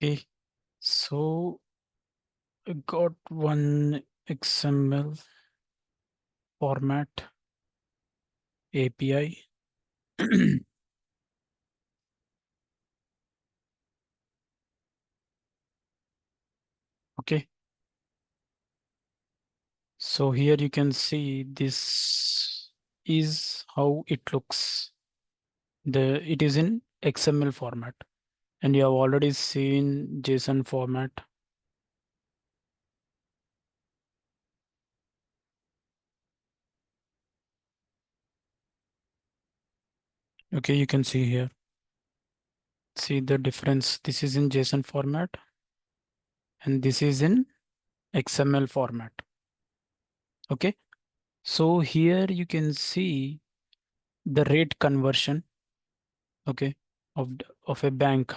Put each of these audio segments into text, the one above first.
Okay, so I got one XML format API. Okay, so here you can see this is how it looks. It is in XML format, and you have already seen JSON format. Okay, you can see here. See the difference. This is in JSON format, and this is in XML format. Okay, so here you can see the rate conversion, okay, of a bank.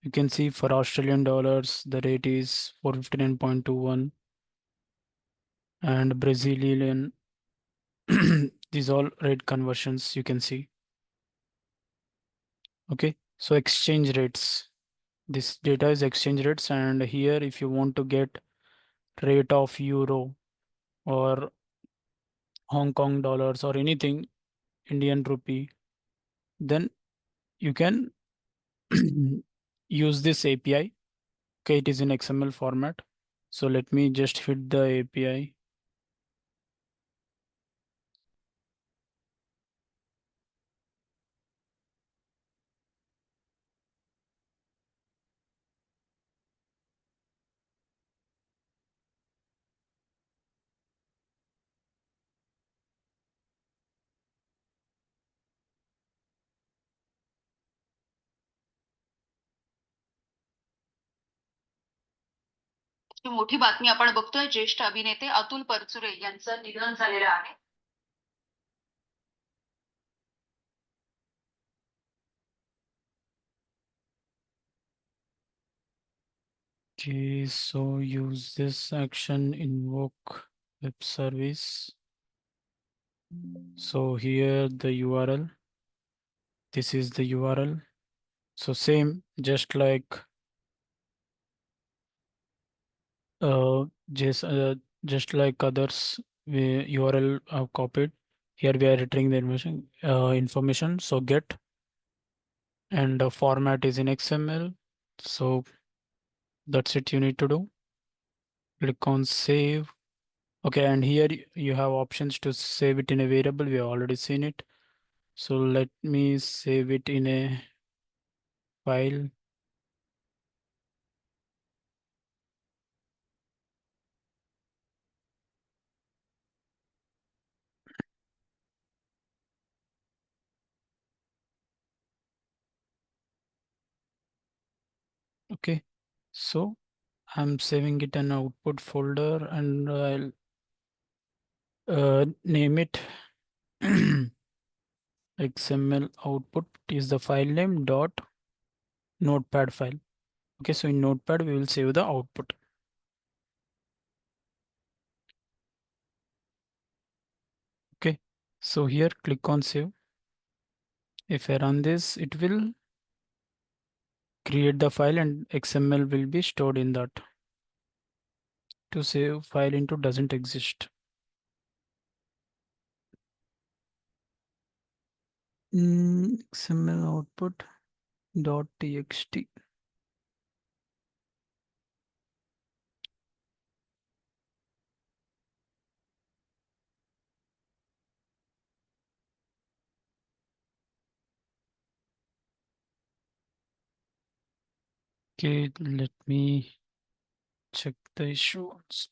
You can see for Australian dollars the rate is 459.21, and Brazilian. These all rate conversions you can see. Okay, so exchange rates, this data is exchange rates, and here if you want to get rate of euro or Hong Kong dollars or anything Indian rupee, then you can use this API. Okay, it is in XML format. So let me just hit the API. मोठी बातमी आपण बघतोय. ज्येष्ठ अभिनेते अतुल परचुरे यांचं निधन झालेलं आहे. Okay, so use this action invoke web service. So here the URL, this is the URL. So same, uh, just, uh, just like others, we URL copied. Here we are returning the information. So get, and the format is in XML. So that's it you need to do. Click on save. Okay, and here you have options to save it in a variable. We have already seen it. So let me save it in a file. Okay, so I'm saving it in output folder, and I'll name it XML output is the file name dot notepad file. Okay, so in notepad we will save the output. Okay, so here click on save. If I run this, it will create the file and XML will be stored in that. To save file into doesn't exist. XML output dot txt. Okay, let me check the issues.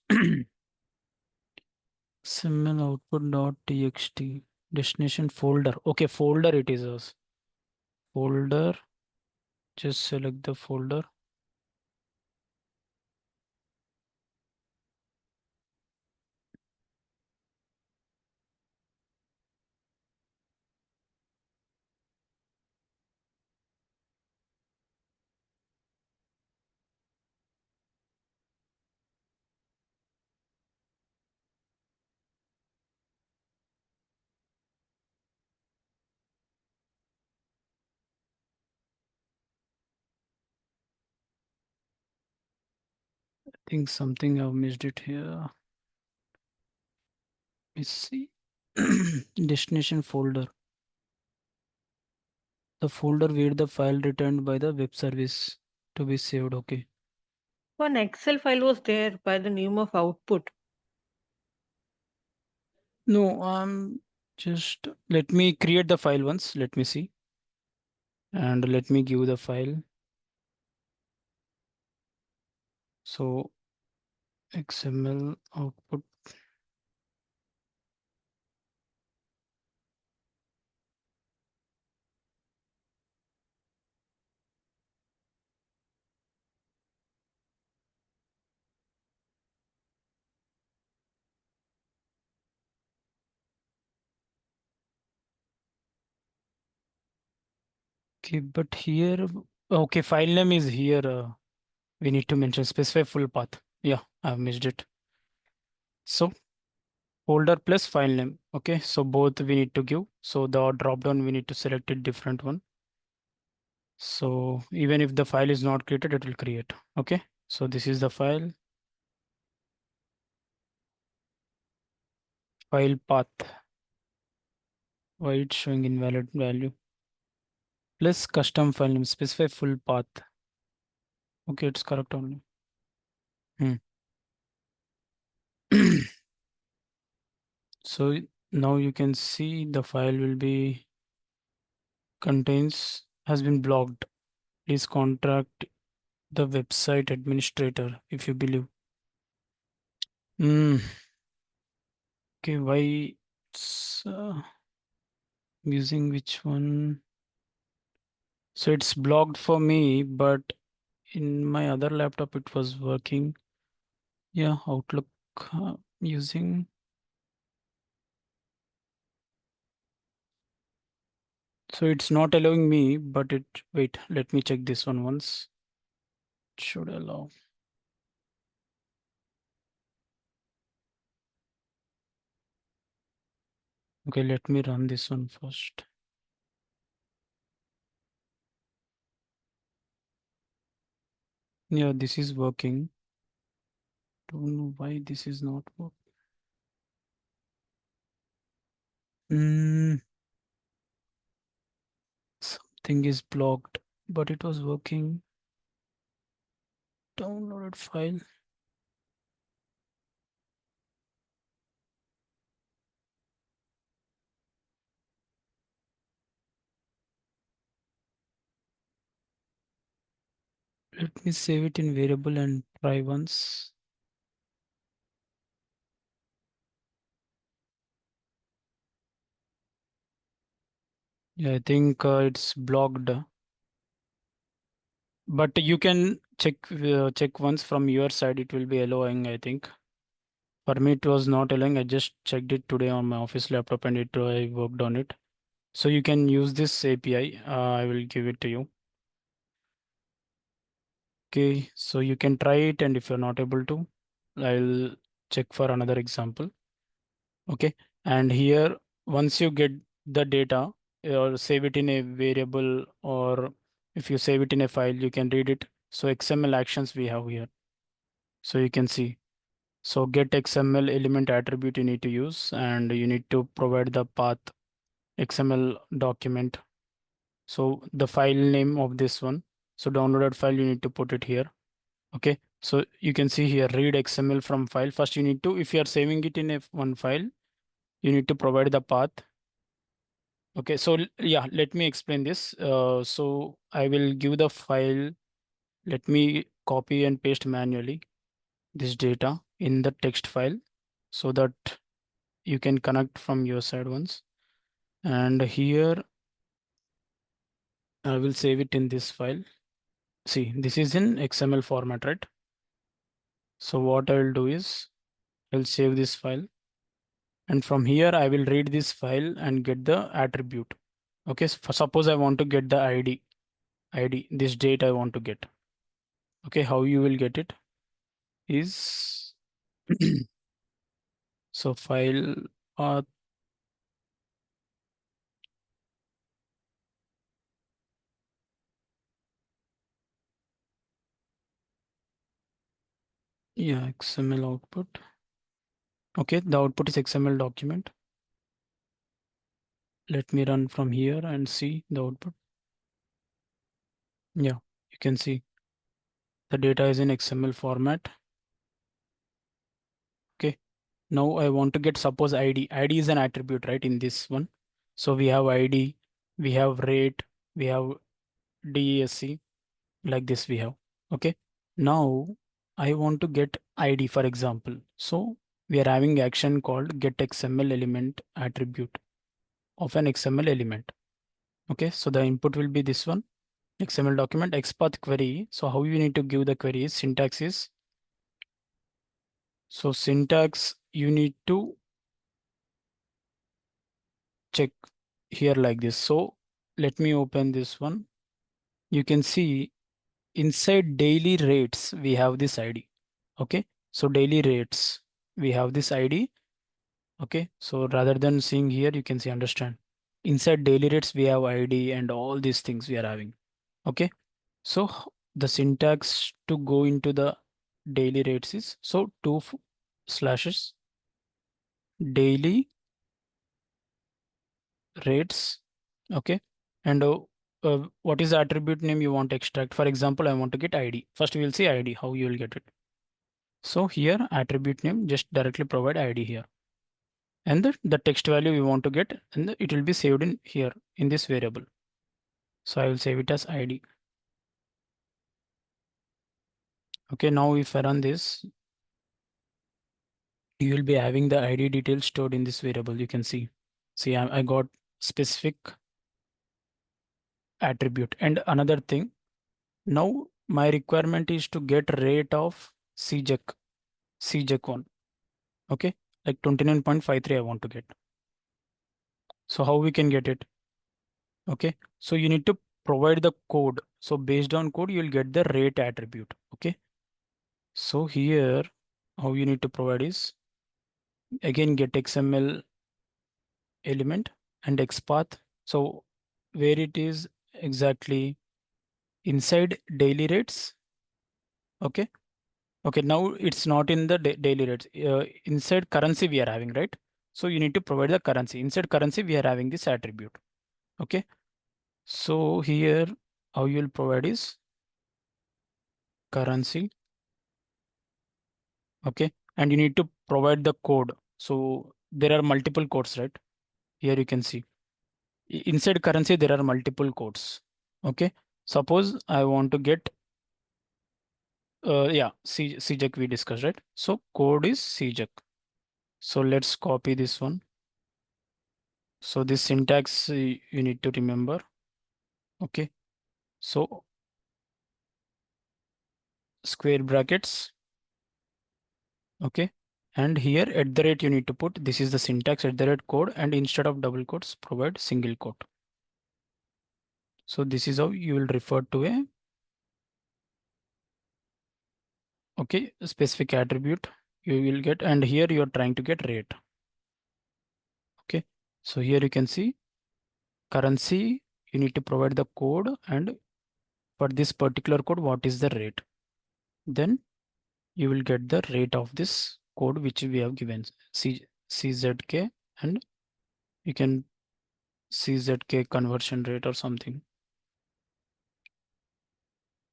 XML output dot txt destination folder. Okay, folder it is us. Folder. Just select the folder. I think something I've missed it here. Let's see. Destination folder. The folder where the file returned by the web service to be saved. Okay. One Excel file was there by the name of output. No, just let me create the file once. Let me see. And let me give the file. So XML output. Okay, but here, okay, file name is here. We need to mention specify full path. Yeah, I've missed it. So folder plus file name. Okay, so both we need to give. So the drop down we need to select a different one. So even if the file is not created, it will create. Okay, so this is the file path. Why it's showing invalid value? Plus custom file name, specify full path. Okay, it's correct only. Hmm. So now you can see the file will be contains has been blocked. Please contact the website administrator if you believe. Hmm. Okay, why it's using which one? So it's blocked for me, but in my other laptop it was working. Yeah, Outlook using. So it's not allowing me, but it, wait, let me check this one once. It should allow. Okay, let me run this one first. Yeah, this is working. Don't know why this is not working. Hmm, something is blocked, but it was working. Downloaded file. Let me save it in variable and try once. Yeah, I think it's blocked. But you can check once from your side. It will be allowing, I think. For me, it was not allowing. I just checked it today on my office laptop and it I worked on it. So you can use this API. I will give it to you. Okay, so you can try it, and if you're not able to, I'll check for another example. Okay, and here once you get the data or save it in a variable, or if you save it in a file, you can read it. So XML actions we have here. So you can see. So get XML element attribute you need to use, and you need to provide the path XML document. So the file name of this one. So downloaded file, you need to put it here. Okay. So you can see here, read XML from file. First, you need to, if you are saving it in a one file, you need to provide the path. Okay. So yeah, let me explain this. So I will give the file. Let me copy and paste manually this data in the text file so that you can connect from your side once. And here I will save it in this file. See, this is in XML format, right? So what I will do is I'll save this file, and from here I will read this file and get the attribute. Okay, so suppose I want to get the ID, this date I want to get. Okay, how you will get it is so file path. Yeah, XML output. Okay, the output is XML document. Let me run from here and see the output. Yeah, you can see the data is in XML format. Okay, now I want to get suppose ID. ID is an attribute, right, in this one. So we have ID, we have rate, we have DESC, like this we have. Okay, now I want to get ID, for example. So we are having action called get XML element attribute of an XML element. Okay, so the input will be this one, XML document XPath query. So how you need to give the query is syntax is, so syntax you need to check here like this. So let me open this one. You can see inside daily rates, we have this ID. Okay, so daily rates, we have this ID. Okay, so rather than seeing here, you can see understand. Inside daily rates, we have ID and all these things we are having. Okay, so the syntax to go into the daily rates is so two slashes daily rates. Okay, and what is the attribute name you want to extract? For example, I want to get ID. First, we will see ID, how you will get it. So here attribute name, just directly provide ID here. And the text value we want to get, and it will be saved in here in this variable. So I will save it as ID. Okay, now if I run this, you will be having the ID details stored in this variable. You can see. See, I got specific attribute. And another thing, now my requirement is to get rate of CJEC1. Okay, like 29.53 I want to get. So how we can get it? Okay, so you need to provide the code. So based on code, you will get the rate attribute. Okay, so here how you need to provide is again get XML element and XPath. So where it is exactly inside daily rates. Okay, okay, now it's not in the daily rates. Inside currency we are having, right? So you need to provide the currency. Inside currency we are having this attribute. Okay, so here how you will provide is currency. Okay, and you need to provide the code. So there are multiple codes, right? Here you can see inside currency there are multiple codes. Okay, suppose I want to get yeah, CJEC we discussed, right? So code is CJEC. So let's copy this one. So this syntax you need to remember. Okay, so square brackets. Okay, and here at the rate you need to put, this is the syntax at the rate code, and instead of double quotes provide single quote. So this is how you will refer to a okay specific attribute you will get, and here you are trying to get rate. Okay, so here you can see currency, you need to provide the code, and for this particular code what is the rate, then you will get the rate of this code which we have given CZK, and you can CZK conversion rate or something.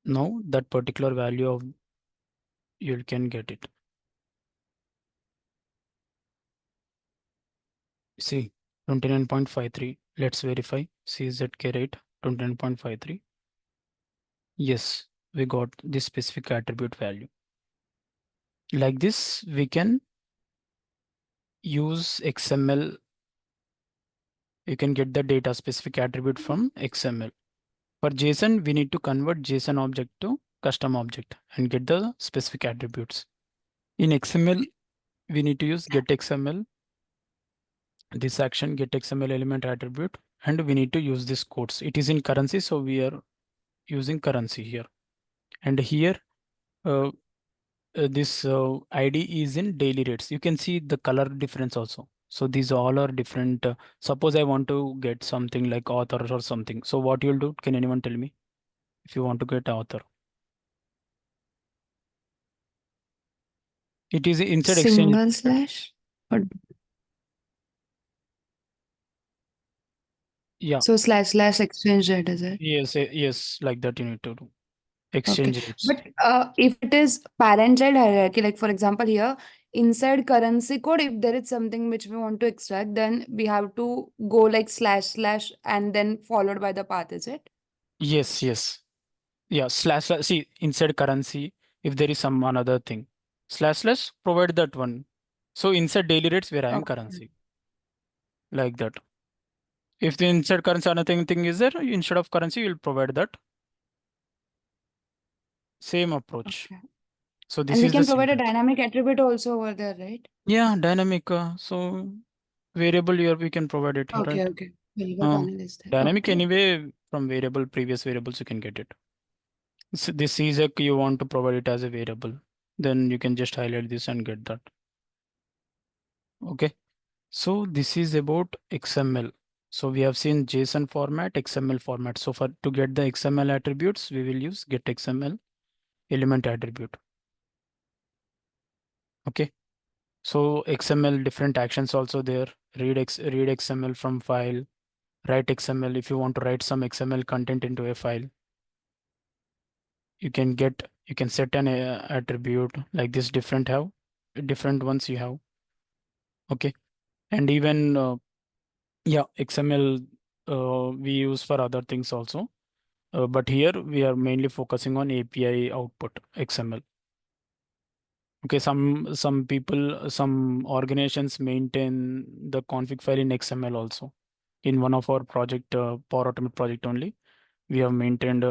Now that particular value of you can get it. See 29.53. Let's verify CZK rate 29.53. Yes, we got this specific attribute value. Like this, we can use XML. You can get the data specific attribute from XML. For JSON, we need to convert JSON object to custom object and get the specific attributes. In XML, we need to use get XML, this action get XML element attribute, and we need to use this codes. It is in currency, so we are using currency here. And here, uh, this ID is in daily rates. You can see the color difference also. So these all are different. Suppose I want to get something like author or something. So what you'll do? Can anyone tell me if you want to get author? It is inside exchange. Single slash? Or Yeah. so slash slash exchange rate, is it? Yes. Yes. Like that you need to do. Okay. Exchange rates. But if it is parent-child hierarchy, like for example here, inside currency code, if there is something which we want to extract, then we have to go like slash slash and then followed by the path, is it? Yes. Yes. Yeah. Slash slash. See, inside currency, if there is some another thing, slash slash provide that one. So inside daily rates where I am Okay. currency, like that. If the inside currency another thing is there, instead of currency, you'll provide that same approach. Okay. So And this we is the can provide a syntax. dynamic attribute also over there, right? Yeah, dynamic. So variable here we can provide it here, Okay, right? okay. Pivot Uh, panel is there. Dynamic Okay. anyway from variable previous variables you can get it. So this is a you want to provide it as a variable, then you can just highlight this and get that. Okay. So this is about XML. So we have seen JSON format, XML format. So for to get the XML attributes, we will use get XML element attribute. Okay. So XML different actions also there. Read XML from file, write XML. If you want to write some XML content into a file, you can set an attribute like this. Different ones you have. Okay. And even yeah, XML we use for other things also. But here we are mainly focusing on API output XML. Okay, some people, some organizations maintain the config file in XML also. In one of our project, Power Automate project only, we have maintained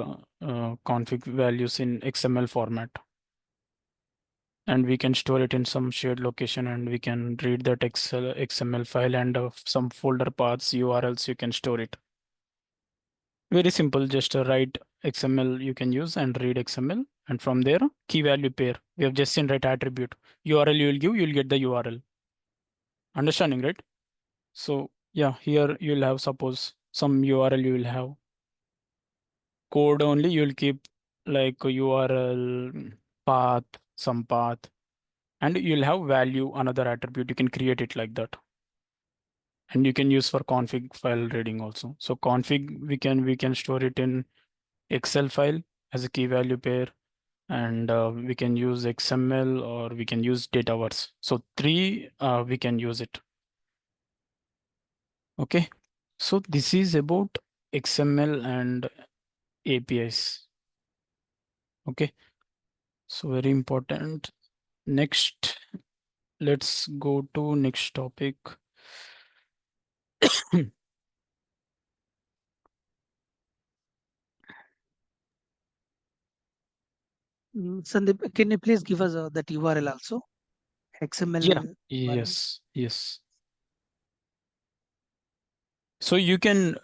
config values in XML format, and we can store it in some shared location, and we can read that XML file and some folder paths, URLs. You can store it. Very simple, just write XML you can use and read XML. And from there, key value pair. We have just seen write attribute. URL you will give, you'll get the URL. Understanding, right? So yeah, here you'll have suppose some URL you will have. Code only you'll keep like a URL, path, some path, and you'll have value, another attribute. You can create it like that. And you can use for config file reading also. So config we can store it in Excel file as a key value pair, and we can use XML or we can use Dataverse. So three we can use it. Okay. So this is about XML and APIs. Okay. So very important. Next, let's go to next topic. Sandeep, can you please give us that URL also? Yeah. XML URL. Yes. So you can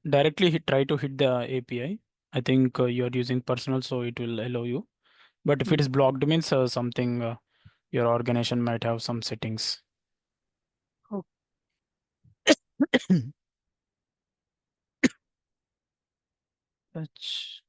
directly try to hit the API. I think you're using personal, so it will allow you. But if it is Mm. blocked, means something your organization might have some settings. Oh, Touch.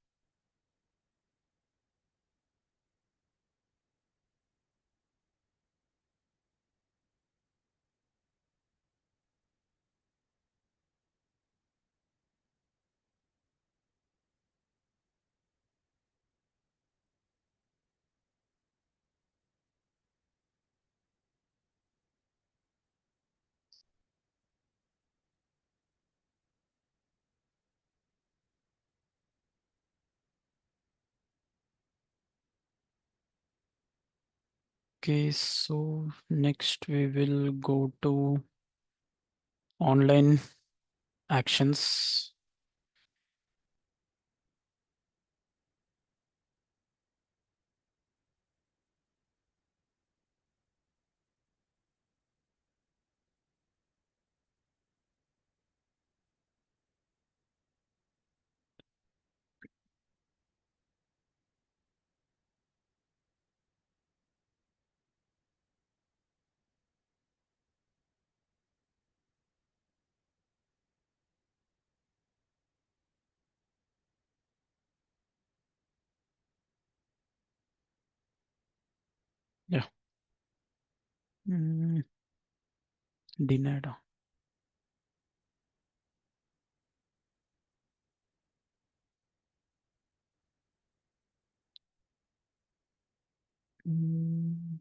Okay, so next we will go to online actions. Yeah. Denied. Mm,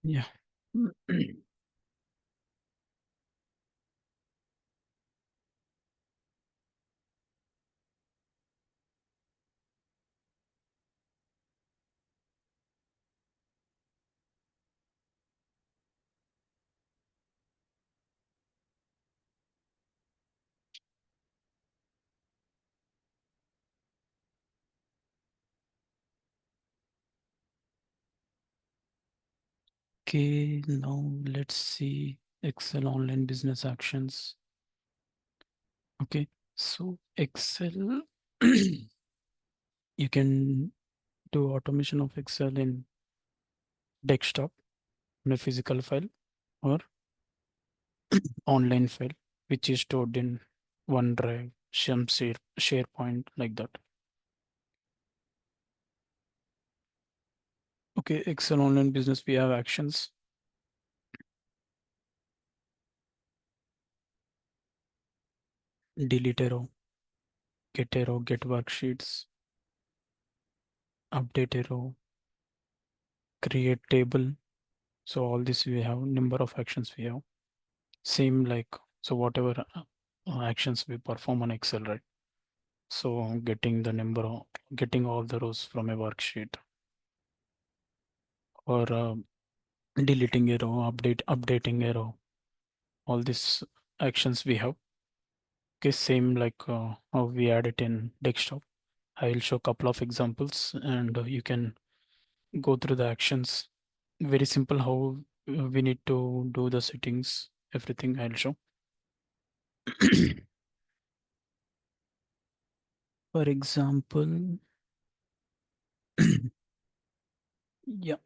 yeah. Okay, now let's see Excel online business actions. Okay, so Excel, you can do automation of Excel in desktop in a physical file or online file, which is stored in OneDrive, SharePoint, like that. Okay, Excel online business, we have actions. Delete a row, get worksheets, update a row, create table. So all this we have number of actions we have. Same like, so whatever actions we perform on Excel, right? So getting the number of, getting all the rows from a worksheet, or deleting a row, updating a row, all these actions we have. Okay, same like how we add it in desktop. I will show a couple of examples and you can go through the actions. Very simple how we need to do the settings, everything I'll show. For example, yeah,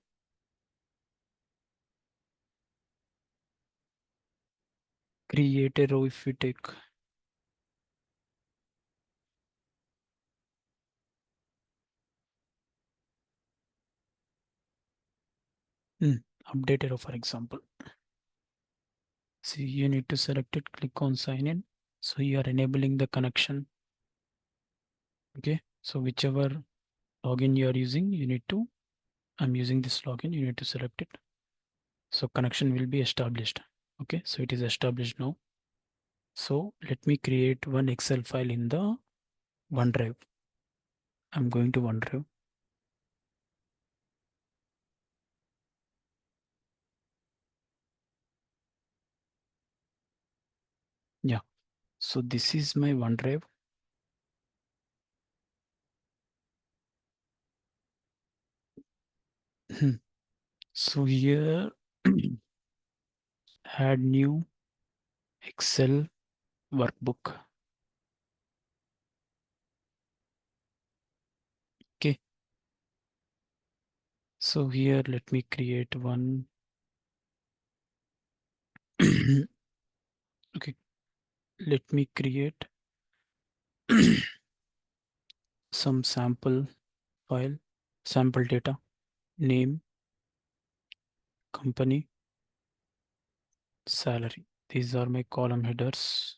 create a row if we take update a row, for example. See, you need to select it, click on sign in. So you are enabling the connection. Okay, so whichever login you are using, you need to, I'm using this login, you need to select it. So connection will be established. Okay, so it is established now. So let me create one Excel file in the OneDrive. I'm going to OneDrive. Yeah, so this is my OneDrive. So here, add new Excel workbook. Okay. So here, let me create one. Okay, let me create some sample file, sample data, name, company, salary. These are my column headers.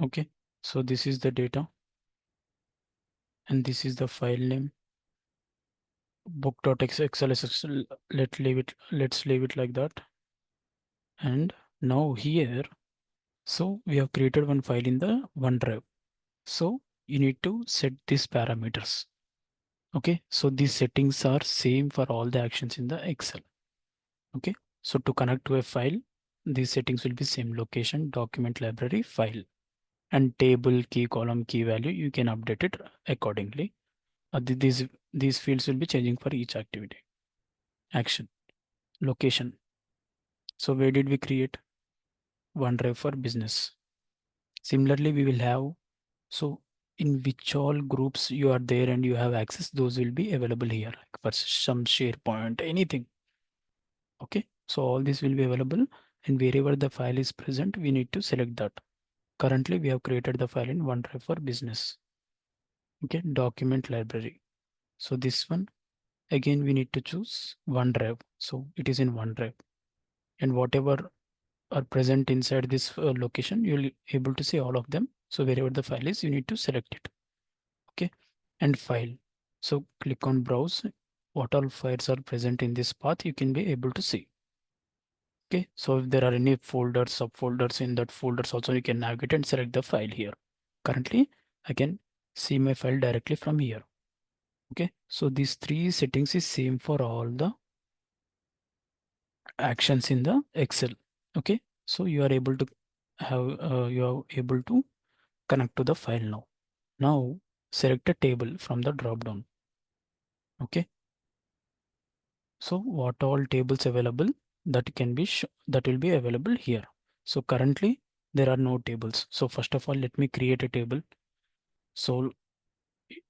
Okay, so this is the data and this is the file name. Book.xlsx. Let's leave it like that. And now here, so we have created one file in the OneDrive. So you need to set these parameters. Okay, so these settings are same for all the actions in the Excel. Okay, so to connect to a file, these settings will be same: location, document, library, file, and table, key, column, key value. You can update it accordingly. These fields will be changing for each activity. Action, location. So where did we create? OneDrive for business. Similarly, we will have, so in which all groups you are there and you have access, those will be available here, like for some SharePoint, anything. Okay, so all this will be available, and wherever the file is present, we need to select that. Currently, we have created the file in OneDrive for business. Okay, document library. So this one, again, we need to choose OneDrive. So it is in OneDrive, and whatever are present inside this location, you'll able to see all of them. So wherever the file is, you need to select it. Okay, and file. So click on browse. What all files are present in this path, you can be able to see. Okay, so if there are any folders, subfolders in that folders also, you can navigate and select the file here. Currently, I can see my file directly from here. Okay, so these three settings is same for all the actions in the Excel. Okay, so you are able to have you are able to connect to the file now. Now select a table from the drop down. Okay, so what all tables available, that can be that will be available here. So currently there are no tables. So first of all, let me create a table. So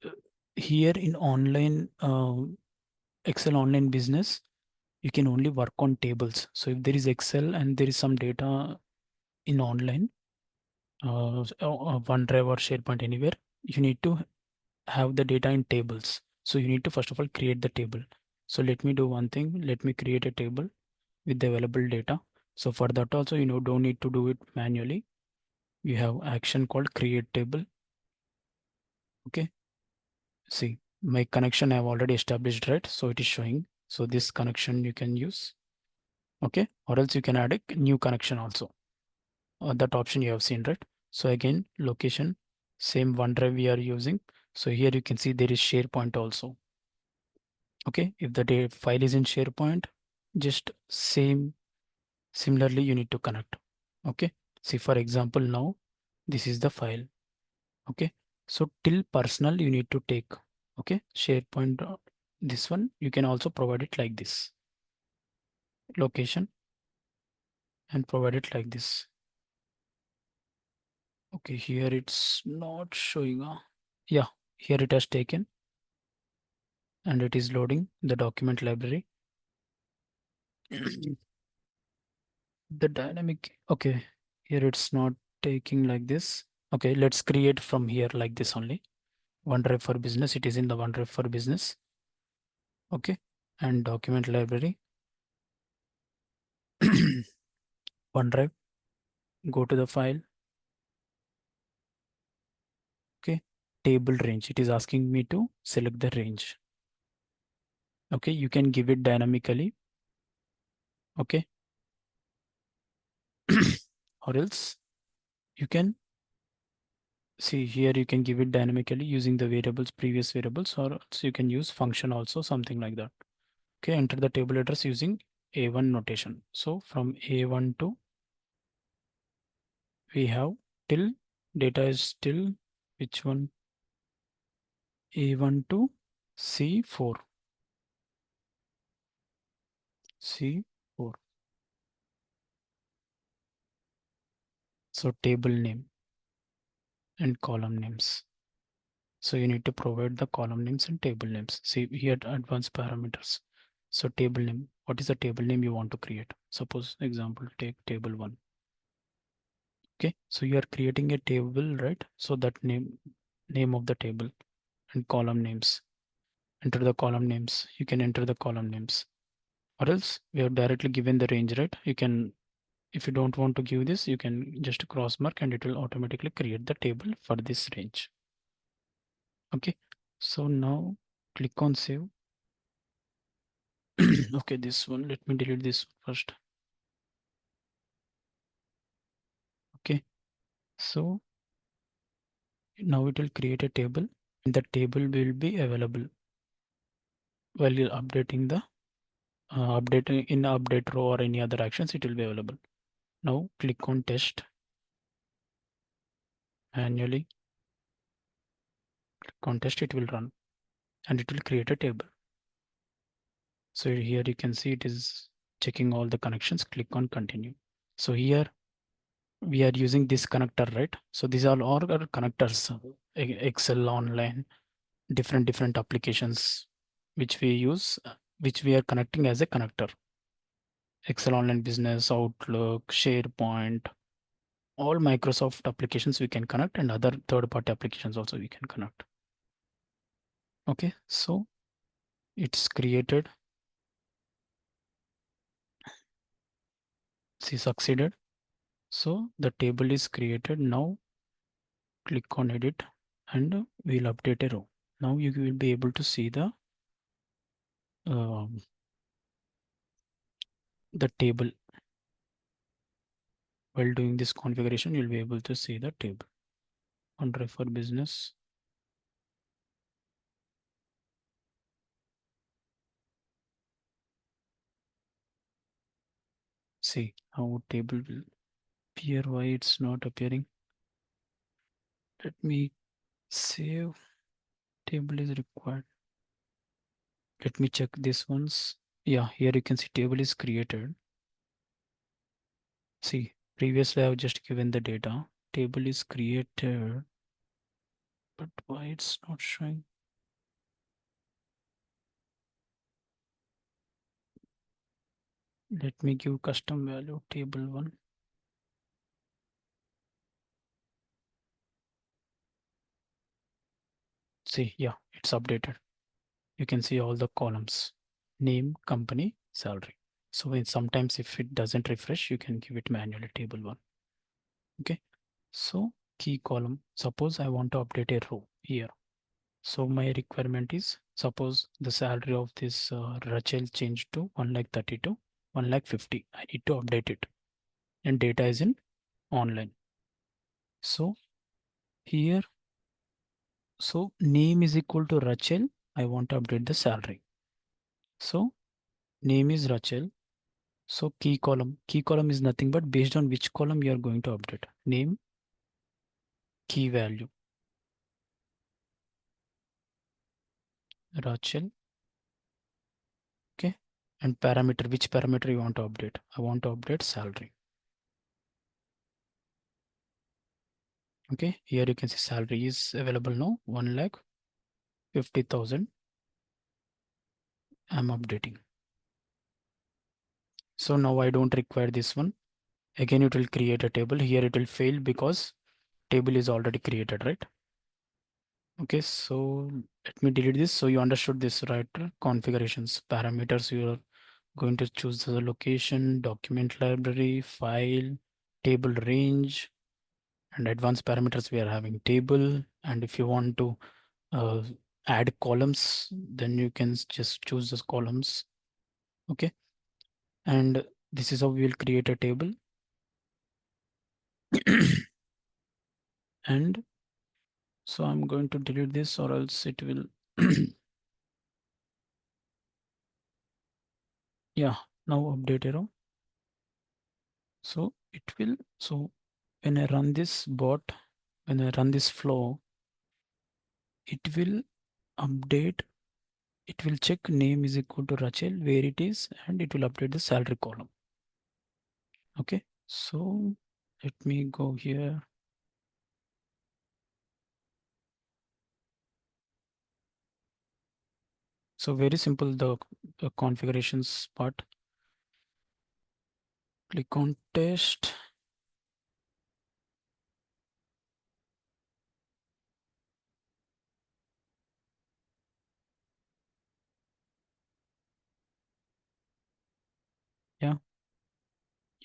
uh, here in online Excel online business, you can only work on tables. So if there is Excel and there is some data in online, OneDrive or SharePoint, anywhere, you need to have the data in tables. So you need to first of all create the table. So let me do one thing. Let me create a table with the available data. So for that also, don't need to do it manually. You have action called create table. Okay. See, my connection I have already established, right? So it is showing. So this connection you can use. Okay. Or else you can add a new connection also. That option you have seen, right? So again, location, same OneDrive we are using. So here you can see there is SharePoint also. Okay, if the file is in SharePoint, just similarly you need to connect. Okay, see for example now this is the file. Okay, so till personal you need to take. Okay, SharePoint, this one you can also provide it like this, location, and provide it like this. Okay, here it's not showing. Yeah, here it has taken and it is loading the document library. The dynamic, okay, here it's not taking like this. Okay, let's create from here like this only. OneDrive for business, it is in the OneDrive for business. Okay, and document library. OneDrive, go to the file. Okay, table range, it is asking me to select the range. Okay, you can give it dynamically. Okay, or else you can see here, you can give it dynamically using the variables, previous variables, or else you can use function also, something like that. Okay, enter the table address using A1 notation. So from A1 to, we have till, data is till which one? A1 to C4. C4. So table name and column names. So you need to provide the column names and table names. See here advanced parameters. So table name, what is the table name you want to create? Suppose example, take table 1. Okay, so you are creating a table, right? So that name of the table and column names. Enter the column names. You can enter the column names. Or else we have directly given the range, right? You can If you don't want to give this, you can just cross mark and it will automatically create the table for this range. Okay, so now click on save. Okay, this one, let me delete this first. Okay, so now it will create a table and the table will be available while you're updating the updating in the update row or any other actions, it will be available. Now click on test manually, click on test, it will run and it will create a table. So here you can see it is checking all the connections, click on continue. So here we are using this connector, right? So these are all our connectors, Excel online, different applications which we use, which we are connecting as a connector. Excel Online Business, Outlook, SharePoint, all Microsoft applications we can connect and other third-party applications also we can connect. Okay, so it's created. See, succeeded. So the table is created. Now click on edit and we'll update a row. Now you will be able to see um, the table. While doing this configuration, you'll be able to see the table. On refer business. See how table will appear, why it's not appearing. Let me save. Table is required. Let me check this once. Yeah, here you can see table is created. See, previously I've just given the data. Table is created, but why it's not showing? Let me give custom value table 1. See, yeah, it's updated. You can see all the columns, name, company, salary. So sometimes if it doesn't refresh, you can give it manually table 1. Okay, so key column. Suppose I want to update a row here. So my requirement is, suppose the salary of this Rachel changed to 1,32, 1,50. I need to update it and data is in online. So here, so name is equal to Rachel. I want to update the salary. So name is Rachel. So key column is nothing but based on which column you are going to update. Name, key value, Rachel. Okay. And parameter, which parameter you want to update? I want to update salary. Okay. Here you can see salary is available now, 1,50,000. I'm updating. So now I don't require this one. Again, it will create a table. Here it will fail because table is already created, right? Okay, so let me delete this. So you understood this, right? Configurations, parameters, you're going to choose the location, document library, file, table range, and advanced parameters we are having table. And if you want to uh, add columns, then you can just choose those columns. Okay, and this is how we will create a table. And so I'm going to delete this or else it will yeah, now update arrow. So it will, so when I run this bot, when I run this flow, it will update, it will check name is equal to Rachel, where it is, and it will update the salary column. Okay, so let me go here. So very simple, the configurations part. Click on test. Yeah,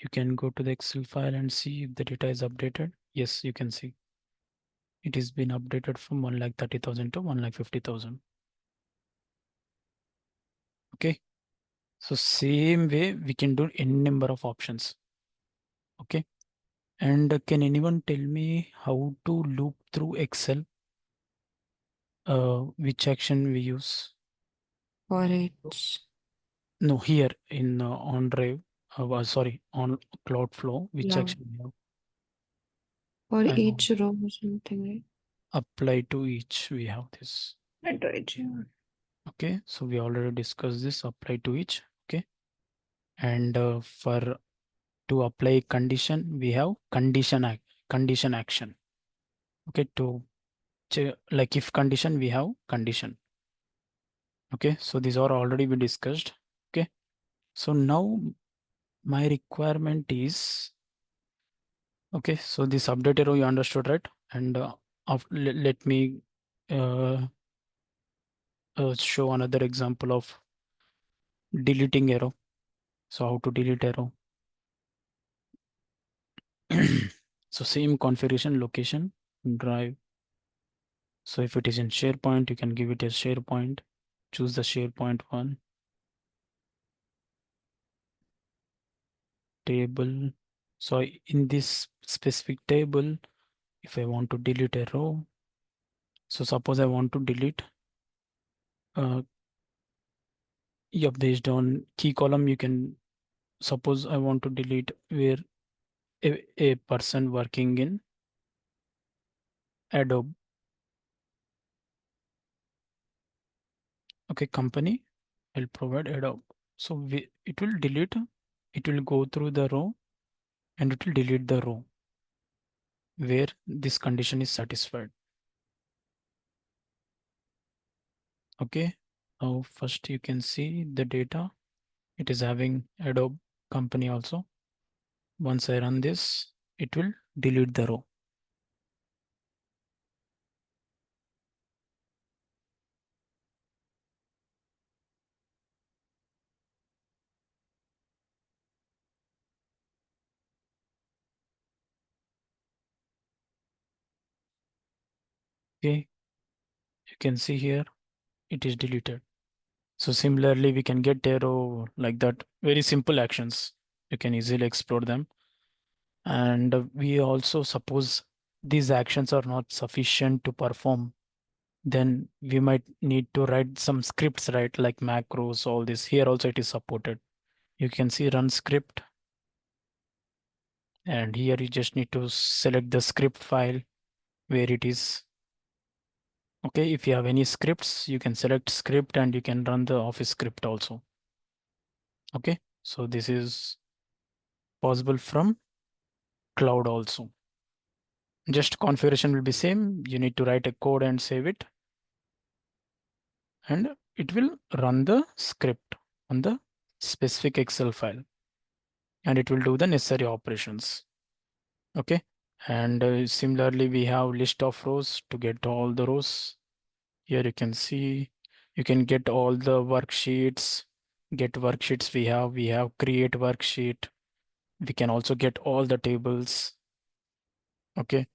You can go to the Excel file and see if the data is updated. Yes, you can see it has been updated from 1,30,000 to 1,50,000. Okay, so same way we can do any number of options. Okay, and can anyone tell me how to loop through Excel? Which action we use? For it. No, here in OnDrive, sorry, on CloudFlow, which Yeah. action we have? For I know. each row or something, right? Apply to each, we have this. I do it, yeah. Okay, so we already discussed this, apply to each. Okay, and for to apply condition, we have condition action. Okay, to like if condition, we have condition. Okay, so these are already been discussed. Okay, so now my requirement is, okay, so this update row you understood, right? And let me uh, show another example of deleting arrow. So how to delete arrow? So same configuration, location, drive. So if it is in SharePoint, you can give it a SharePoint. Choose the SharePoint one. Table. So in this specific table, if I want to delete a row, so suppose I want to delete, yeah, based on key column, you can suppose I want to delete where a person working in Adobe. Okay, company will provide Adobe. So it will delete, it will go through the row and it will delete the row where this condition is satisfied. Okay, now first you can see the data. It is having Adobe company also. Once I run this, it will delete the row. Okay, you can see here it is deleted. So similarly, we can get a row like that. Very simple actions. You can easily explore them. And we also suppose these actions are not sufficient to perform, then we might need to write some scripts, right? Like macros, all this. Here also it is supported. You can see run script. And here you just need to select the script file where it is. Okay, if you have any scripts, you can select script and you can run the Office script also. Okay, so this is possible from cloud also. Just configuration will be same. You need to write a code and save it. And it will run the script on the specific Excel file. And it will do the necessary operations. Okay. And similarly, we have list of rows to get all the rows. Here you can see, you can get all the worksheets, get worksheets we have create worksheet. We can also get all the tables. Okay.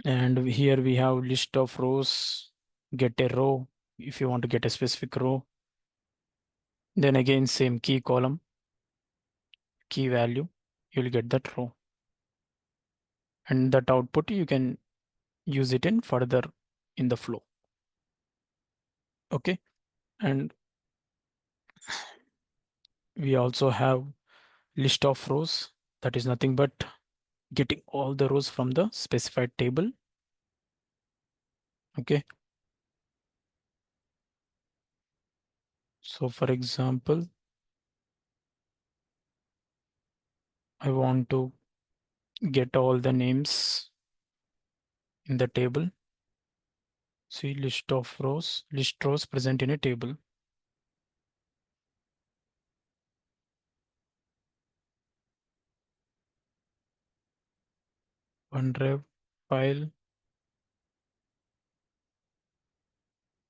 And here we have list of rows, get a row if you want to get a specific row. Then again, same key column, key value, you'll get that row. And that output, you can use it in further in the flow. Okay. And we also have list of rows. That is nothing but getting all the rows from the specified table. Okay. So for example, I want to get all the names in the table. See list of rows, list rows present in a table. OneDrive file,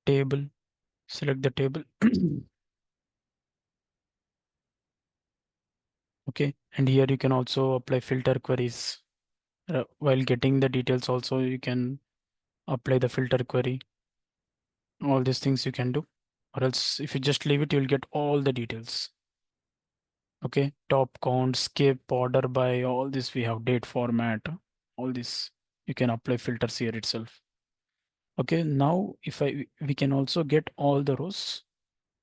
table, select the table. Okay, and here you can also apply filter queries. While getting the details also, you can apply the filter query. All these things you can do, or else if you just leave it, you'll get all the details. Okay, top count, skip, order by, all this we have, date format, all this you can apply filters here itself. Okay, now if we can also get all the rows,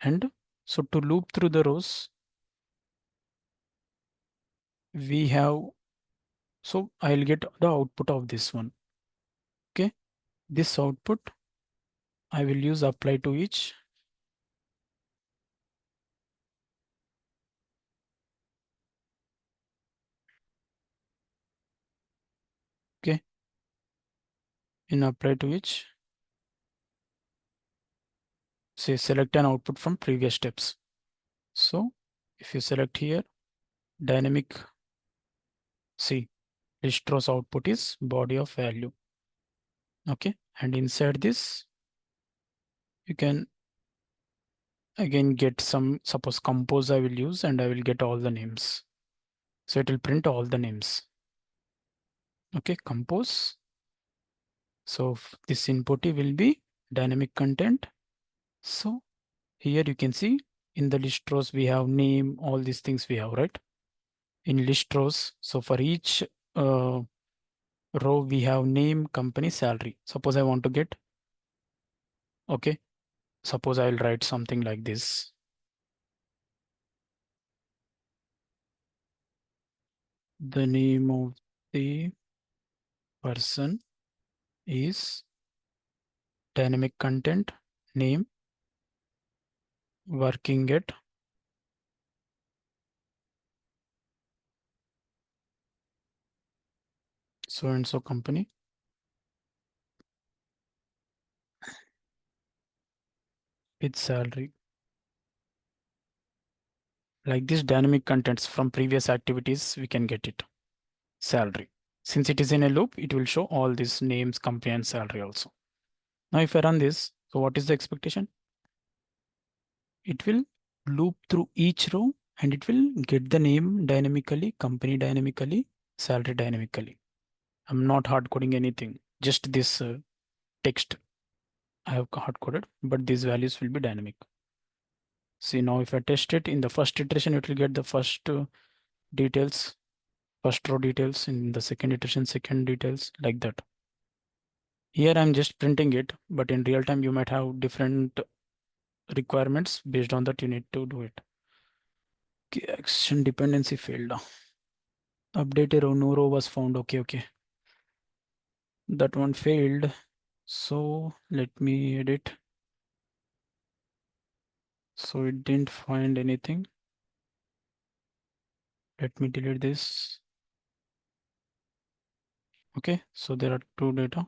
and so to loop through the rows, we have, so I'll get the output of this one. Okay, this output I will use apply to each. Okay, in apply to each, say select an output from previous steps. So if you select here, dynamic, see, list rows output is body of value. Okay, and inside this, you can again get some, suppose compose I will use, and I will get all the names. So it will print all the names. Okay, compose. So this input will be dynamic content. So here you can see in the list rows we have name, all these things we have, right? In list rows. So for each row we have name, company, salary. Suppose I want to get, okay, suppose I'll write something like this. The name of the person is dynamic content, name, working at so and so company. With salary. Like this dynamic contents from previous activities, we can get it. Salary. Since it is in a loop, it will show all these names, company and salary also. Now if I run this, so what is the expectation? It will loop through each row and it will get the name dynamically, company dynamically, salary dynamically. I'm not hard coding anything, just this text I have hard coded, but these values will be dynamic. See now if I test it in the first iteration, it will get the first details, first row details, in the second iteration, second details, like that. Here I'm just printing it, but in real time you might have different requirements. Based on that you need to do it. Okay, action dependency failed. Updated row, no row was found. Okay. That one failed. So let me edit. So it didn't find anything. Let me delete this. Okay, so there are two data.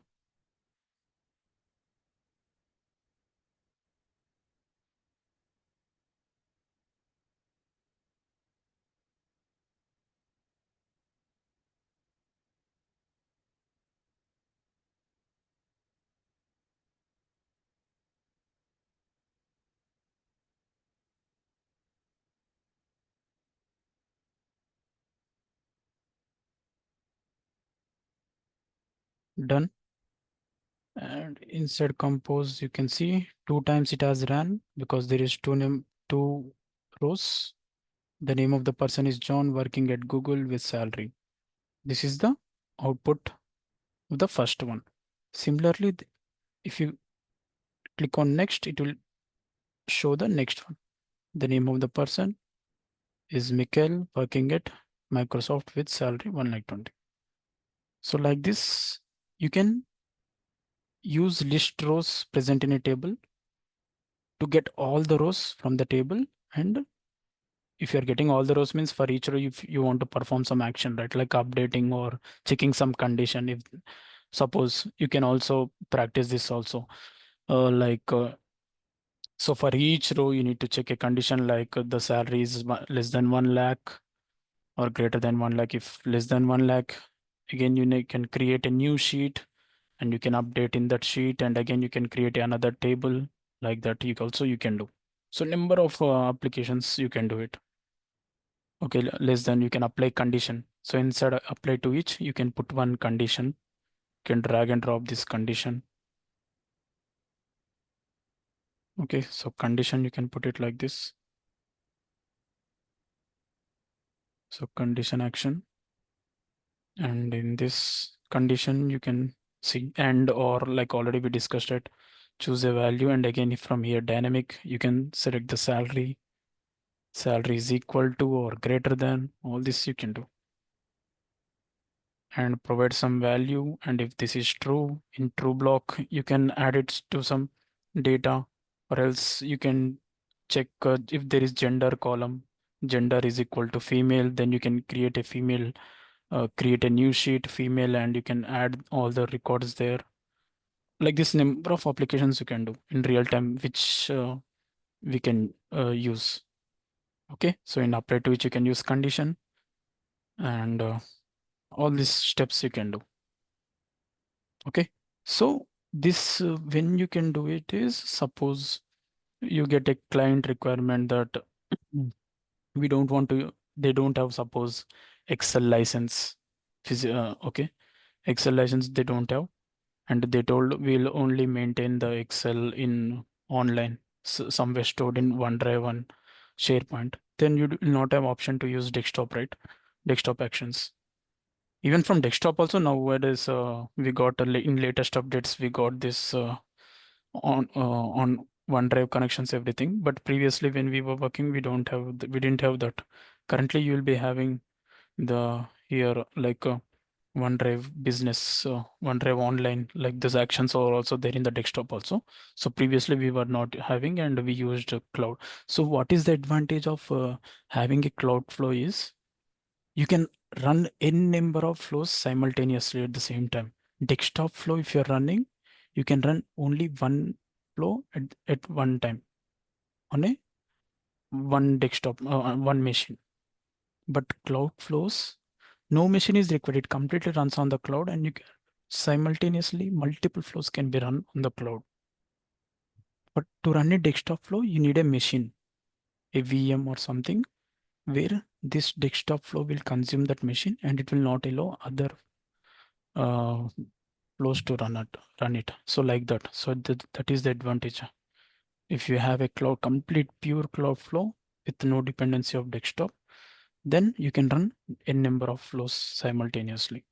Done. And inside compose, you can see 2 times it has ran because there is two rows. The name of the person is John, working at Google with salary. This is the output of the first one. Similarly, if you click on next, it will show the next one. The name of the person is Mikhail, working at Microsoft with salary 1,20,000. So like this, you can use list rows present in a table to get all the rows from the table. And if you're getting all the rows means for each row, if you want to perform some action, right? Like updating or checking some condition. If suppose you can also practice this also. So for each row, you need to check a condition like the salary is less than 1 lakh or greater than 1 lakh. If less than 1 lakh, again, can create a new sheet and you can update in that sheet. And again, you can create another table like that. You can do. So number of applications you can do it. Okay, less than, you can apply condition. So inside apply to each, you can put one condition. You can drag and drop this condition. Okay, so condition, you can put it like this. So condition action. And in this condition, you can see and or like already we discussed it, choose a value. And again, if from here dynamic, you can select the salary. Salary is equal to or greater than, all this you can do. And provide some value. And if this is true, in true block, you can add it to some data, or else you can check if there is gender column, gender is equal to female, then you can create a female, create a new sheet female, and you can add all the records there. Like this number of applications you can do in real time, which we can use. Okay, so in apply to which you can use condition, and all these steps you can do. Okay, so this when you can do it is, suppose you get a client requirement that we don't want to, they don't have, suppose, Excel license. Okay, Excel license they don't have, and they told we'll only maintain the Excel in online, somewhere stored in OneDrive and SharePoint. Then you will not have option to use desktop, right? Desktop actions. Even from desktop also nowadays, we got in latest updates, we got this on OneDrive connections, everything. But previously when we were working, we don't have we didn't have that. Currently you will be having the here like OneDrive business, OneDrive online, like those actions are also there in the desktop also. So previously we were not having, and we used cloud. So what is the advantage of having a cloud flow is, you can run n number of flows simultaneously at the same time. Desktop flow, if you're running, you can run only one flow at one time on a one desktop, one machine. But cloud flows, no machine is required. It completely runs on the cloud, and you can simultaneously multiple flows can be run on the cloud. But to run a desktop flow, you need a machine, a VM or something, where this desktop flow will consume that machine, and it will not allow other uh, flows to run it. So like that. So that is the advantage. If you have a cloud, complete pure cloud flow with no dependency of desktop, then you can run n number of flows simultaneously.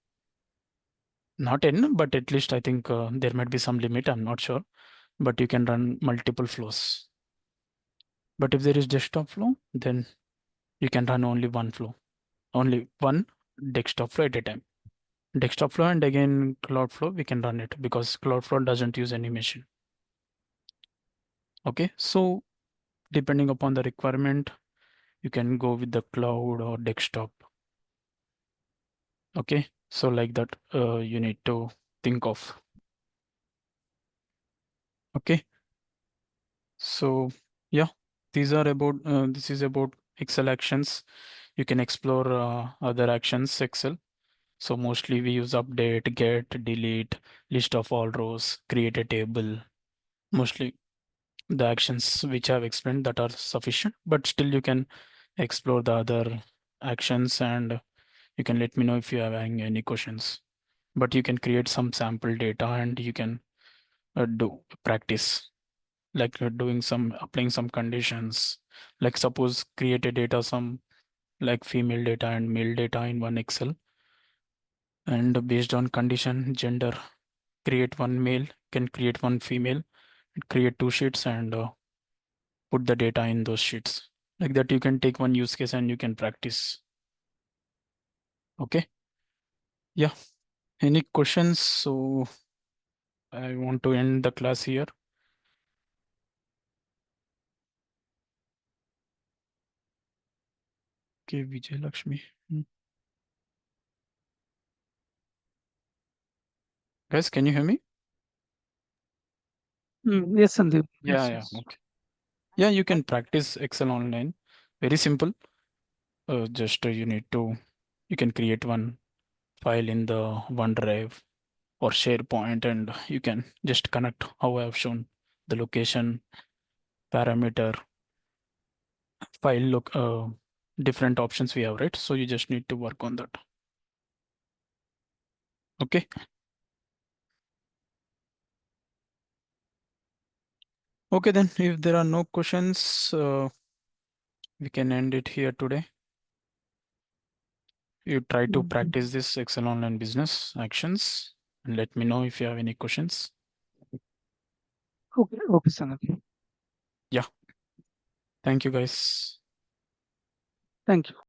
Not n, but at least I think there might be some limit. I'm not sure, but you can run multiple flows. But if there is desktop flow, then you can run only one flow, only one desktop flow at a time. Desktop flow and again cloud flow, we can run it because cloud flow doesn't use any machine. Okay, so depending upon the requirement, you can go with the cloud or desktop. Okay, so like that, you need to think of. Okay, so yeah, these are about this is about Excel actions. You can explore other actions Excel. So mostly we use update, get, delete, list of all rows, create a table. Mostly the actions which I've explained that are sufficient, but still you can explore the other actions, and you can let me know if you have any questions. But you can create some sample data, and you can do practice, like doing some applying some conditions. Like suppose create a data, some like female data and male data in one Excel, and based on condition gender, create one male, can create one female, create two sheets, and put the data in those sheets. Like that, you can take one use case and you can practice. Okay. Yeah. Any questions? So I want to end the class here. Okay, Vijay Lakshmi. Guys, can you hear me? Yes, Sandeep. Yeah, Yes, yeah. yes. Okay. Yeah, you can practice Excel online. Very simple. Just you need to, you can create one file in the OneDrive or SharePoint, and you can just connect how I have shown the location, parameter, file look, different options we have, right? So you just need to work on that. Okay. Okay, then if there are no questions, we can end it here today. You try to practice this Excel Online Business actions and let me know if you have any questions. Okay, okay, Sandeep. Thank you, guys. Thank you.